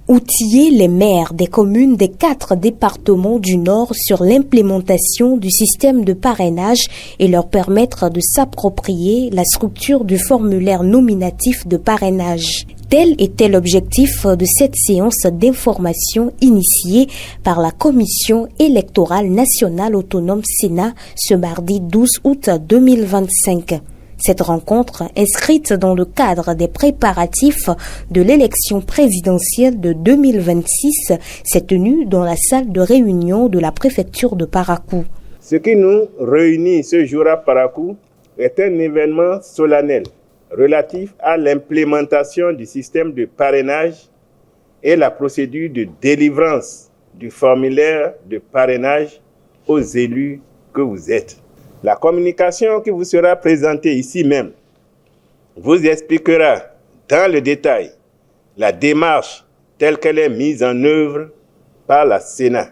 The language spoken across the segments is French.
Outiller les maires des communes des 4 départements du Nord sur l'implémentation du système de parrainage et leur permettre de s'approprier la structure du formulaire nominatif de parrainage. Tel était l'objectif de cette séance d'information initiée par la Commission électorale nationale autonome Sénat ce mardi 12 août 2025. Cette rencontre, inscrite dans le cadre des préparatifs de l'élection présidentielle de 2026, s'est tenue dans la salle de réunion de la préfecture de Parakou. Ce qui nous réunit ce jour à Parakou est un événement solennel relatif à l'implémentation du système de parrainage et la procédure de délivrance du formulaire de parrainage aux élus que vous êtes. La communication qui vous sera présentée ici même vous expliquera dans le détail la démarche telle qu'elle est mise en œuvre par la Sénat.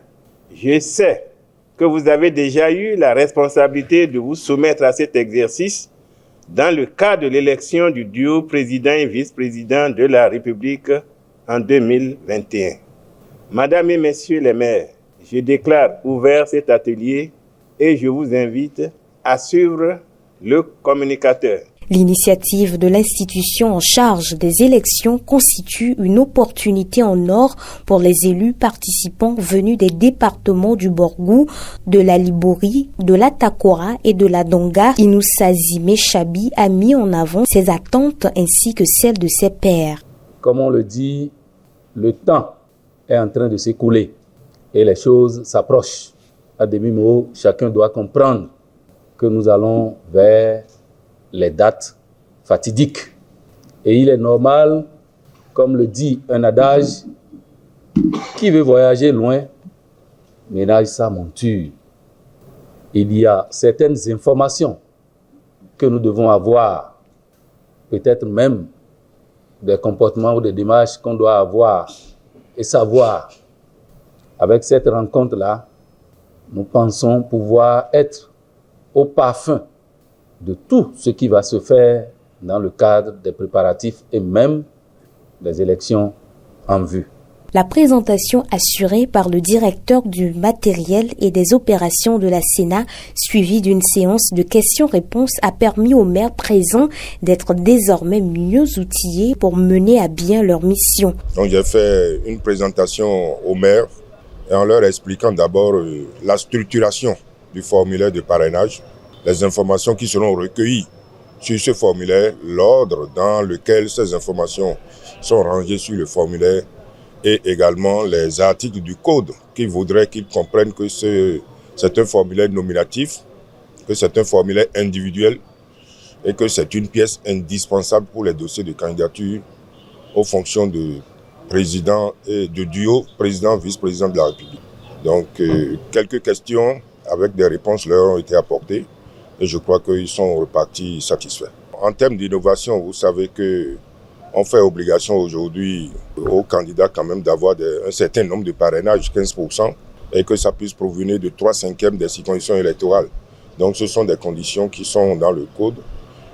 Je sais que vous avez déjà eu la responsabilité de vous soumettre à cet exercice dans le cadre de l'élection du duo président et vice-président de la République en 2021. Madame et messieurs les maires, je déclare ouvert cet atelier et je vous invite à suivre le communicateur. L'initiative de l'institution en charge des élections constitue une opportunité en or pour les élus participants venus des départements du Borgou, de la Libori, de la Takora et de la Donga. Inousazi Mechabi a mis en avant ses attentes ainsi que celles de ses pairs. Comme on le dit, le temps est en train de s'écouler et les choses s'approchent. À demi-mot, chacun doit comprendre que nous allons vers les dates fatidiques. Et il est normal, comme le dit un adage, qui veut voyager loin, ménage sa monture. Il y a certaines informations que nous devons avoir, peut-être même des comportements ou des démarches qu'on doit avoir et savoir. Avec cette rencontre-là, nous pensons pouvoir être au parfum de tout ce qui va se faire dans le cadre des préparatifs et même des élections en vue. La présentation assurée par le directeur du matériel et des opérations de la Sénat, suivie d'une séance de questions-réponses, a permis aux maires présents d'être désormais mieux outillés pour mener à bien leur mission. Donc j'ai fait une présentation aux maires et en leur expliquant d'abord la structuration du formulaire de parrainage, les informations qui seront recueillies sur ce formulaire, l'ordre dans lequel ces informations sont rangées sur le formulaire et également les articles du code qui voudraient qu'ils comprennent que c'est un formulaire nominatif, que c'est un formulaire individuel et que c'est une pièce indispensable pour les dossiers de candidature aux fonctions de président et de duo président-vice-président de la République. Donc, quelques questions avec des réponses leur ont été apportées et je crois qu'ils sont repartis satisfaits. En termes d'innovation, vous savez qu'on fait obligation aujourd'hui aux candidats quand même d'avoir un certain nombre de parrainages, 15%, et que ça puisse provenir de 3/5 des circonscriptions électorales. Donc, ce sont des conditions qui sont dans le code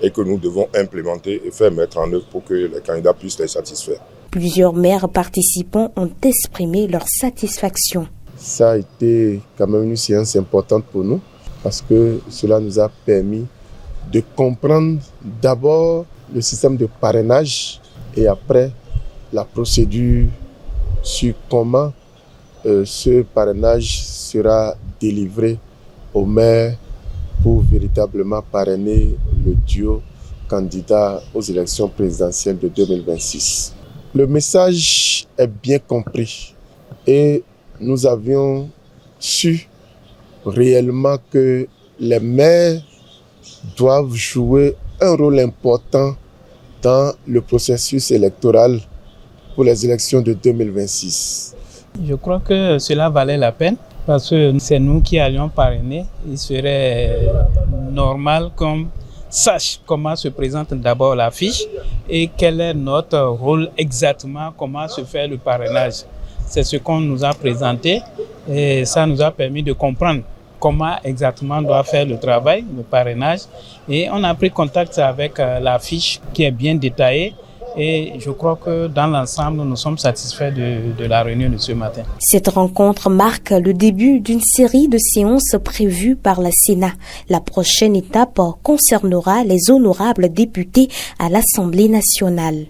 et que nous devons implémenter et faire mettre en œuvre pour que les candidats puissent les satisfaire. Plusieurs maires participants ont exprimé leur satisfaction. Ça a été quand même une séance importante pour nous parce que cela nous a permis de comprendre d'abord le système de parrainage et après la procédure sur comment ce parrainage sera délivré aux maires pour véritablement parrainer le duo candidat aux élections présidentielles de 2026. Le message est bien compris et nous avions su réellement que les maires doivent jouer un rôle important dans le processus électoral pour les élections de 2026. Je crois que cela valait la peine parce que c'est nous qui allions parrainer. Il serait normal qu'on sache comment se présente d'abord la fiche et quel est notre rôle exactement, comment se fait le parrainage. C'est ce qu'on nous a présenté et ça nous a permis de comprendre comment exactement on doit faire le travail, le parrainage. Et on a pris contact avec la fiche qui est bien détaillée Et je crois que dans l'ensemble, nous sommes satisfaits de la réunion de ce matin. Cette rencontre marque le début d'une série de séances prévues par la Sénat. La prochaine étape concernera les honorables députés à l'Assemblée nationale.